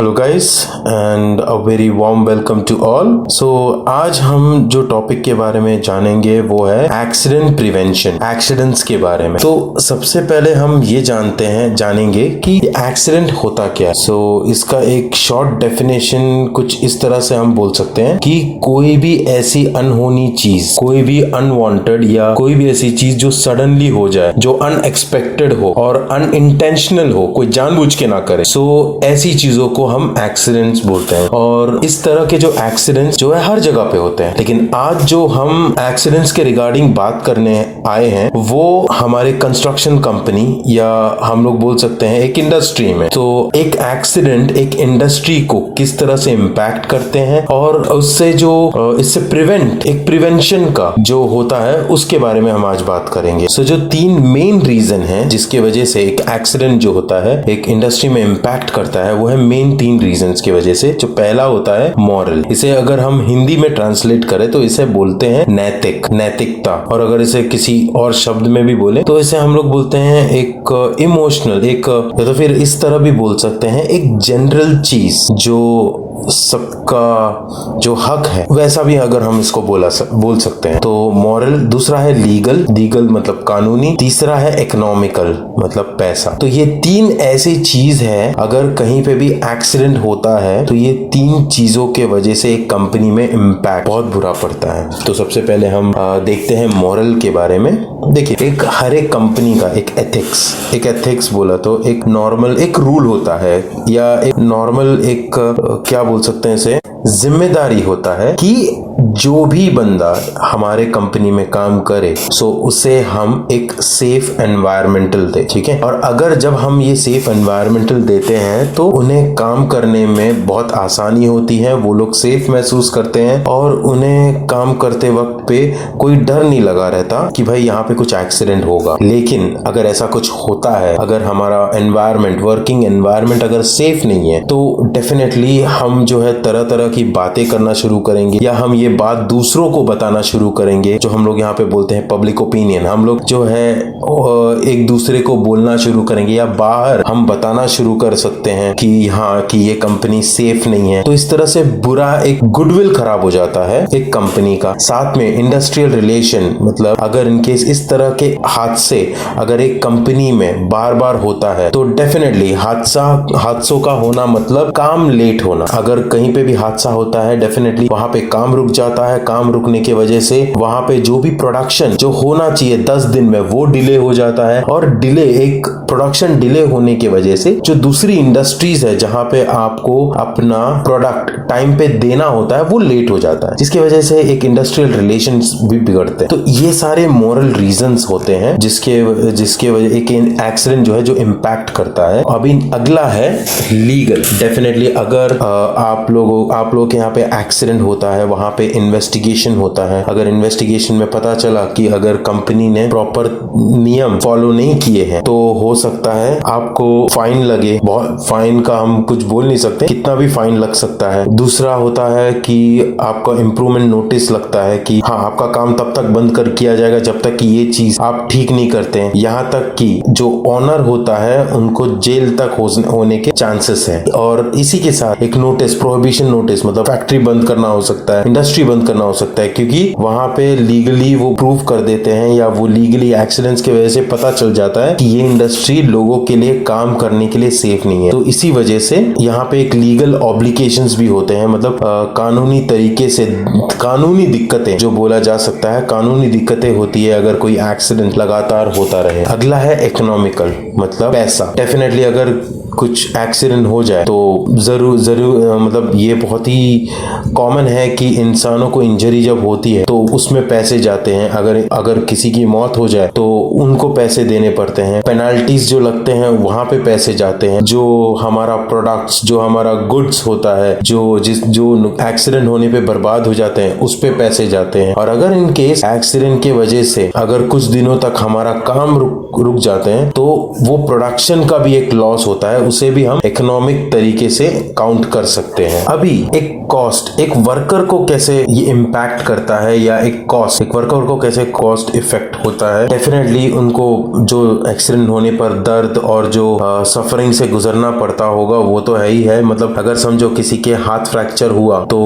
Hello guys and a very warm welcome to all. So आज हम जो topic के बारे में जानेंगे वो है एक्सीडेंट प्रिवेंशन, एक्सीडेंट्स के बारे में। तो सबसे पहले हम ये जानेंगे कि एक्सीडेंट होता क्या है। सो इसका एक शॉर्ट डेफिनेशन कुछ इस तरह से हम बोल सकते हैं कि कोई भी ऐसी अनहोनी चीज, कोई भी अनवांटेड या कोई भी ऐसी चीज जो सडनली हो जाए, जो अनएक्सपेक्टेड हो और अनइंटेंशनल हो, कोई जानबूझ के ना करे, सो ऐसी चीजों को हम एक्सीडेंट्स बोलते हैं। और इस तरह के जो एक्सीडेंट्स जो है हर जगह पे होते हैं, लेकिन आज जो हम एक्सीडेंट्स के रिगार्डिंग बात करने आए हैं वो हमारे कंस्ट्रक्शन कंपनी या हम लोग बोल सकते हैं एक इंडस्ट्री में। तो एक एक्सीडेंट एक इंडस्ट्री को किस तरह से इम्पैक्ट करते हैं और उससे जो इससे प्रिवेंशन का जो होता है उसके बारे में हम आज बात करेंगे। सो जो तीन मेन रीजन है जिसके वजह से एक एक्सीडेंट जो होता है एक इंडस्ट्री में इम्पैक्ट करता है वो है मेन तीन रीजंस की वजह से। जो पहला होता है मॉरल, इसे अगर हम हिंदी में ट्रांसलेट करें तो इसे बोलते हैं नैतिकता, और अगर इसे किसी और शब्द में भी बोले तो इसे हम लोग बोलते हैं एक इमोशनल, एक या तो फिर इस तरह भी बोल सकते हैं एक जनरल चीज जो सबका जो हक है वैसा भी अगर हम इसको बोल सकते हैं। तो मॉरल, दूसरा है लीगल मतलब कानूनी, तीसरा है इकोनॉमिकल मतलब पैसा। तो ये तीन ऐसी चीज है अगर कहीं पे भी एक्सीडेंट होता है तो ये तीन चीजों के वजह से एक कंपनी में इम्पैक्ट बहुत बुरा पड़ता है। तो सबसे पहले हम देखते हैं मॉरल के बारे में। देखिए, हर एक कंपनी का एक एथिक्स बोला तो एक नॉर्मल एक रूल होता है या एक नॉर्मल एक क्या बोल सकते हैं इसे, जिम्मेदारी होता है कि जो भी बंदा हमारे कंपनी में काम करे सो उसे हम एक सेफ एनवायरमेंटल दे, ठीक है। और अगर जब हम ये सेफ एनवायरमेंटल देते हैं तो उन्हें काम करने में बहुत आसानी होती है, वो लोग सेफ महसूस करते हैं और उन्हें काम करते वक्त पे कोई डर नहीं लगा रहता कि भाई यहाँ पे कुछ एक्सीडेंट होगा। लेकिन अगर ऐसा कुछ होता है, अगर हमारा एनवायरमेंट, वर्किंग एनवायरमेंट अगर सेफ नहीं है तो डेफिनेटली हम जो है तरह तरह की बातें करना शुरू करेंगे या हम ये बात दूसरों को बताना शुरू करेंगे, जो हम लोग यहाँ पे बोलते हैं पब्लिक ओपिनियन। हम लोग जो है एक दूसरे को बोलना शुरू करेंगे या बाहर हम बताना शुरू कर सकते हैं कि हाँ कि ये कंपनी सेफ नहीं है। तो इस तरह से बुरा एक गुडविल खराब हो जाता है एक कंपनी का। साथ में इंडस्ट्रियल रिलेशन, मतलब अगर इनकेस इस तरह के हादसे अगर एक कंपनी में बार बार होता है तो डेफिनेटली हादसों का होना मतलब काम लेट होना। अगर कहीं पे भी हादसा होता है डेफिनेटली वहां पे काम रुक जाता है, काम रुकने की वजह से वहां पे जो भी प्रोडक्शन जो होना चाहिए 10 दिन में वो डिले हो जाता है, और प्रोडक्शन डिले होने की वजह से जो दूसरी इंडस्ट्रीज है जहां पे आपको अपना प्रोडक्ट टाइम पे देना होता है वो लेट हो जाता है, जिसकी वजह से एक इंडस्ट्रियल रिलेशंस भी बिगड़ते हैं। तो ये सारे मोरल रीजंस होते हैं जिसके वजह एक एक्सीडेंट जो है जो इम्पैक्ट करता है। अभी अगला है लीगल। डेफिनेटली अगर आप लोग के यहाँ पे एक्सीडेंट होता है, वहां पे इन्वेस्टिगेशन होता है। अगर इन्वेस्टिगेशन में पता चला कि अगर कंपनी ने प्रॉपर नियम फॉलो नहीं किए हैं तो हो सकता है आपको फाइन लगे। फाइन का हम कुछ बोल नहीं सकते, कितना भी फाइन लग सकता है। दूसरा होता है कि आपका इम्प्रूवमेंट नोटिस लगता है कि हाँ आपका काम तब तक बंद कर किया जाएगा जब तक कि ये चीज आप ठीक नहीं करते हैं। यहाँ तक कि जो ऑनर होता है उनको जेल तक होने के चांसेस है। और इसी के साथ एक नोटिस, प्रोहिबिशन नोटिस, मतलब फैक्ट्री बंद करना हो सकता है, इंडस्ट्री बंद करना हो सकता है, क्योंकि वहां पे लीगली वो प्रूव कर देते हैं या वो लीगली एक्सीडेंट्स की वजह से पता चल जाता है कि ये इंडस्ट्री लोगों के लिए काम करने के लिए सेफ नहीं है। तो इसी वजह से यहाँ पे एक लीगल ऑब्लिगेशंस भी होते हैं, मतलब कानूनी तरीके से कानूनी दिक्कतें जो बोला जा सकता है, कानूनी दिक्कतें होती है अगर कोई एक्सीडेंट लगातार होता रहे। अगला है इकोनॉमिकल, मतलब पैसा। डेफिनेटली अगर कुछ एक्सीडेंट हो जाए तो जरूर मतलब ये बहुत ही कॉमन है कि इंसानों को इंजरी जब होती है तो उसमें पैसे जाते हैं। अगर किसी की मौत हो जाए तो उनको पैसे देने पड़ते हैं, पेनाल्टीज जो लगते हैं वहां पे पैसे जाते हैं। जो हमारा प्रोडक्ट्स, जो हमारा गुड्स होता है, जो एक्सीडेंट होने पे बर्बाद हो जाते हैं उस पे पैसे जाते हैं। और अगर इन केस एक्सीडेंट की वजह से अगर कुछ दिनों तक हमारा काम रुक जाते हैं तो वो प्रोडक्शन का भी एक लॉस होता है, उसे भी हम इकोनॉमिक तरीके से काउंट कर सकते हैं। अभी एक कॉस्ट एक वर्कर को कैसे ये इम्पैक्ट करता है, या एक कॉस्ट एक वर्कर को कैसे कॉस्ट इफेक्ट होता है। डेफिनेटली उनको जो एक्सीडेंट होने पर दर्द और जो सफरिंग से गुजरना पड़ता होगा वो तो है ही है। मतलब अगर समझो किसी के हाथ फ्रैक्चर हुआ तो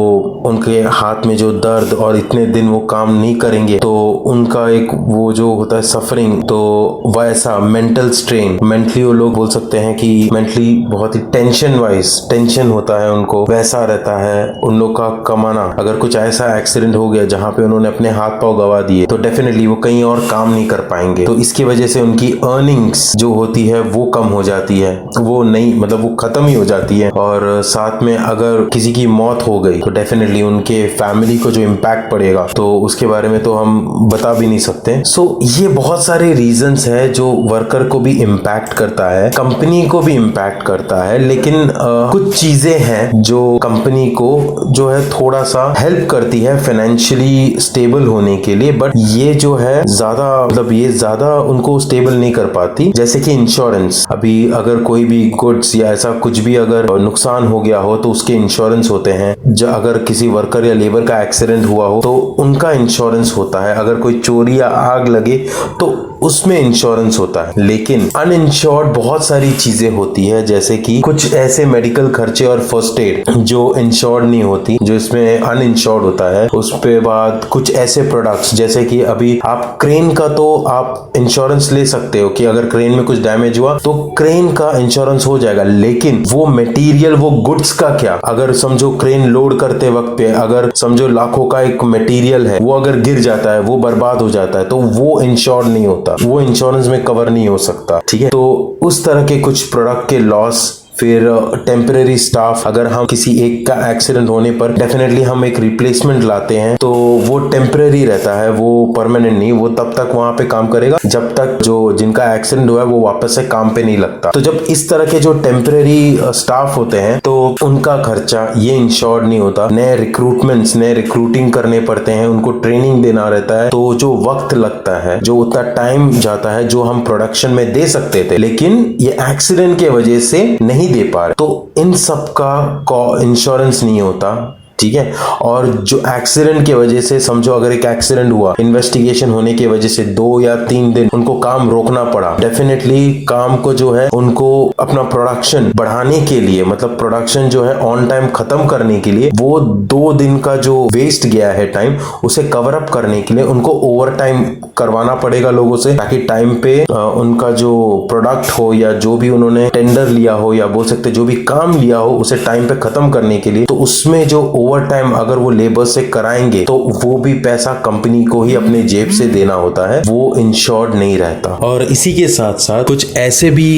उनके हाथ में जो दर्द और इतने दिन वो काम नहीं करेंगे तो उनका एक वो जो होता है सफरिंग, तो वैसा मेंटल स्ट्रेन, मेंटली वो लोग बोल सकते हैं कि मेंटली बहुत ही टेंशन होता है उनको, वैसा रहता है उन लोग का कमाना। अगर कुछ ऐसा एक्सीडेंट हो गया जहां पे उन्होंने अपने हाथ पांव गवा दिए तो डेफिनेटली वो कहीं और काम नहीं कर पाएंगे, तो इसकी वजह से उनकी अर्निंग्स जो होती है वो कम हो जाती है, वो नहीं मतलब वो खत्म ही हो जाती है। और साथ में अगर किसी की मौत हो गई तो डेफिनेटली उनके फैमिली को जो इम्पैक्ट पड़ेगा तो उसके बारे में तो हम बता भी नहीं सकते। सो ये बहुत सारे रीजंस है जो वर्कर को भी इम्पैक्ट करता है, कंपनी को भी इम्पैक्ट करता है। लेकिन कुछ चीजें हैं जो कंपनी को जो है थोड़ा सा हेल्प करती है फाइनेंशियली स्टेबल होने के लिए, बट ये जो है ज्यादा मतलब ये ज्यादा उनको स्टेबल नहीं कर पाती। जैसे कि इंश्योरेंस, अभी अगर कोई भी गुड्स या ऐसा कुछ भी अगर नुकसान हो गया हो तो उसके इंश्योरेंस होते हैं। अगर किसी वर्कर या लेबर का एक्सीडेंट हुआ हो तो उनका इंश्योरेंस होता है। अगर कोई चोरी या आग लगे तो उसमें इंश्योरेंस होता है। लेकिन अनइंश्योर्ड बहुत सारी चीजें होती है, जैसे कि कुछ ऐसे मेडिकल खर्चे और फर्स्ट एड जो इंश्योर्ड नहीं होती, जो इसमें अनइंश्योर्ड होता है। उस पे बाद कुछ ऐसे प्रोडक्ट्स जैसे कि अभी आप क्रेन का तो आप इंश्योरेंस ले सकते हो कि अगर क्रेन में कुछ डैमेज हुआ तो क्रेन का इंश्योरेंस हो जाएगा। लेकिन वो मटेरियल वो गुड्स का क्या, अगर समझो क्रेन लोड करते वक्त पे अगर समझो लाखों का एक मटेरियल है वो अगर गिर जाता है, वो बर्बाद हो जाता है, तो वो इंश्योर्ड नहीं होता, वो इंश्योरेंस में कवर नहीं हो सकता। ठीक है, तो उस तरह के कुछ प्रोडक्ट के लॉस। फिर टेम्परेरी स्टाफ, अगर हम किसी एक का एक्सीडेंट होने पर डेफिनेटली हम एक रिप्लेसमेंट लाते हैं तो वो टेम्परेरी रहता है, वो परमानेंट नहीं, वो तब तक वहां पे काम करेगा जब तक जो जिनका एक्सीडेंट हुआ है वो वापस से काम पे नहीं लगता। तो जब इस तरह के जो टेम्परेरी स्टाफ होते हैं तो उनका खर्चा ये इंश्योर्ड नहीं होता। नए रिक्रूटिंग करने पड़ते हैं, उनको ट्रेनिंग देना रहता है, तो जो वक्त लगता है, जो उतना टाइम जाता है जो हम प्रोडक्शन में दे सकते थे लेकिन ये एक्सीडेंट के वजह से नहीं दे पा रहे, तो इन सब का इंश्योरेंस नहीं होता। ठीक है, और जो एक्सीडेंट के वजह से समझो अगर एक एक्सीडेंट हुआ, इन्वेस्टिगेशन होने की वजह से 2 या 3 दिन उनको काम रोकना पड़ा, डेफिनेटली काम को जो है उनको अपना प्रोडक्शन बढ़ाने के लिए, मतलब प्रोडक्शन जो है ऑन टाइम खत्म करने के लिए, वो 2 दिन का जो वेस्ट गया है टाइम उसे कवर अप करने के लिए उनको ओवर टाइम करवाना पड़ेगा लोगों से, ताकि टाइम पे उनका जो प्रोडक्ट हो या जो भी उन्होंने टेंडर लिया हो या बोल सकते जो भी काम लिया हो उसे टाइम पे खत्म करने के लिए, तो उसमें जो ओवर टाइम अगर वो लेबर से कराएंगे तो वो भी पैसा कंपनी को ही अपने जेब से देना होता है, वो इंश्योर्ड नहीं रहता। और इसी के साथ साथ कुछ ऐसे भी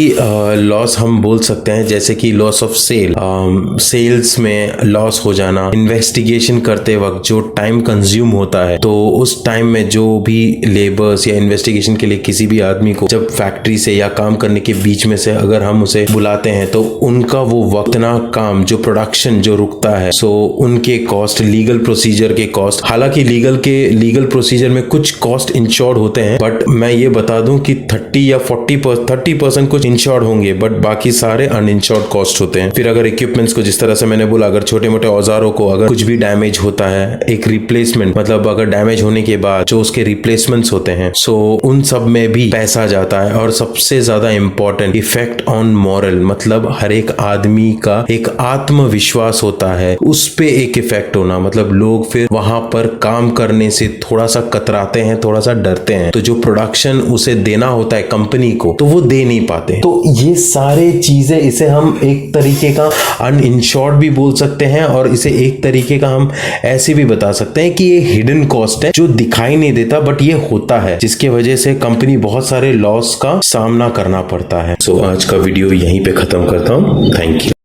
लॉस हम बोल सकते हैं जैसे कि लॉस ऑफ सेल्स में लॉस हो जाना, इन्वेस्टिगेशन करते वक्त जो टाइम कंज्यूम होता है, तो उस टाइम में जो भी लेबर्स या इन्वेस्टिगेशन के लिए किसी भी आदमी को जब फैक्ट्री से या काम करने के बीच में से अगर हम उसे बुलाते हैं तो उनका वो वक्त ना काम जो प्रोडक्शन जो रुकता है, सो उनके कॉस्ट, लीगल प्रोसीजर के कॉस्ट, हालांकि लीगल प्रोसीजर में कुछ कॉस्ट इंश्योर्ड होते हैं, बट मैं ये बता दूं कि 30 या 40% कुछ इंश्योर्ड होंगे, बट बाकी सारे अनइंश्योर्ड कॉस्ट होते हैं। फिर अगर इक्विपमेंट्स को, जिस तरह से मैंने बोला, अगर छोटे मोटे औजारों को अगर कुछ भी डैमेज होता है, एक रिप्लेसमेंट मतलब अगर डैमेज होने के बाद जो उसके रिप्लेसमेंट्स होते हैं, सो उन सब में भी पैसा जाता है। और सबसे ज्यादा इंपॉर्टेंट, इफेक्ट ऑन मॉरल, मतलब हर एक आदमी का एक आत्मविश्वास होता है, उस पे एक इफेक्ट होना, मतलब लोग फिर वहां पर काम करने से थोड़ा सा कतराते हैं, थोड़ा सा डरते हैं, तो जो प्रोडक्शन उसे देना होता है कंपनी को तो वो दे नहीं पाते। तो ये सारे चीजें, इसे हम एक तरीके का अनइंश्योर्ड भी बोल सकते हैं और इसे एक तरीके का हम ऐसे भी बता सकते हैं कि ये हिडन कॉस्ट है जो दिखाई नहीं देता बट ये होता है, जिसके वजह से कंपनी बहुत सारे लॉस का सामना करना पड़ता है। सो आज का वीडियो यहीं पे खत्म करता हूँ। Thank you.